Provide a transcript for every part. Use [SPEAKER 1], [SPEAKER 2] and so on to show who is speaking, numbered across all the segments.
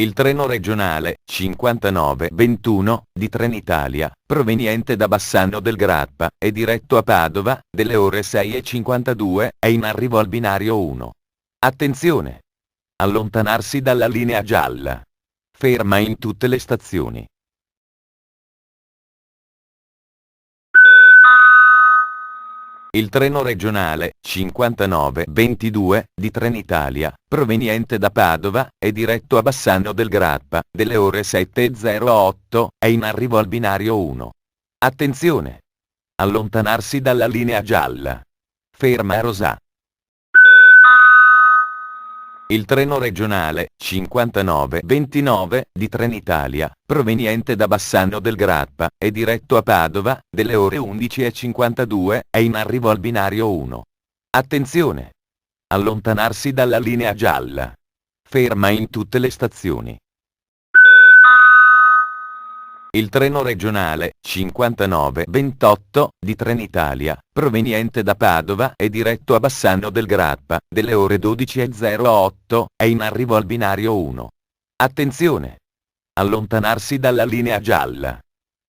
[SPEAKER 1] Il treno regionale 5921 di Trenitalia, proveniente da Bassano del Grappa e diretto a Padova, delle ore 6:52, è in arrivo al binario 1. Attenzione! Allontanarsi dalla linea gialla. Ferma in tutte le stazioni. Il treno regionale 5922 di Trenitalia, proveniente da Padova e diretto a Bassano del Grappa, delle ore 7:08, è in arrivo al binario 1. Attenzione! Allontanarsi dalla linea gialla. Ferma a Rosà. Il treno regionale 5929 di Trenitalia, proveniente da Bassano del Grappa e diretto a Padova, delle ore 11:52, è in arrivo al binario 1. Attenzione! Allontanarsi dalla linea gialla. Ferma in tutte le stazioni. Il treno regionale 5928 di Trenitalia, proveniente da Padova e diretto a Bassano del Grappa, delle ore 12:08, è in arrivo al binario 1. Attenzione! Allontanarsi dalla linea gialla.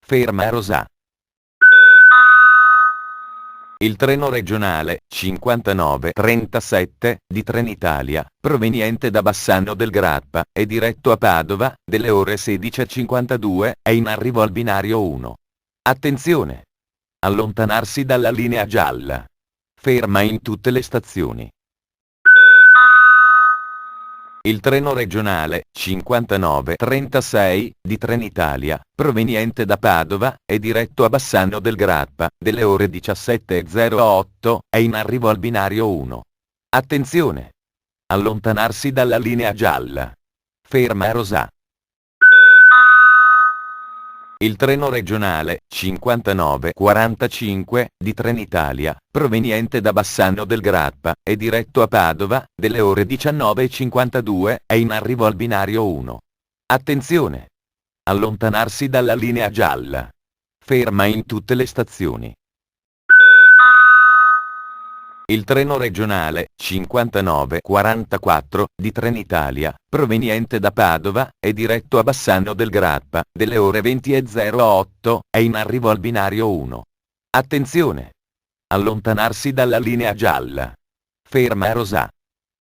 [SPEAKER 1] Ferma a Rosà. Il treno regionale 5937 di Trenitalia, proveniente da Bassano del Grappa e diretto a Padova, delle ore 16:52, è in arrivo al binario 1. Attenzione! Allontanarsi dalla linea gialla. Ferma in tutte le stazioni. Il treno regionale 5936 di Trenitalia, proveniente da Padova e diretto a Bassano del Grappa, delle ore 17:08, è in arrivo al binario 1. Attenzione! Allontanarsi dalla linea gialla. Ferma a Rosà. Il treno regionale 5945 di Trenitalia, proveniente da Bassano del Grappa e diretto a Padova, delle ore 19:52, è in arrivo al binario 1. Attenzione! Allontanarsi dalla linea gialla. Ferma in tutte le stazioni. Il treno regionale 5944 di Trenitalia, proveniente da Padova e diretto a Bassano del Grappa, delle ore 20:08, è in arrivo al binario 1. Attenzione! Allontanarsi dalla linea gialla. Ferma a Rosà.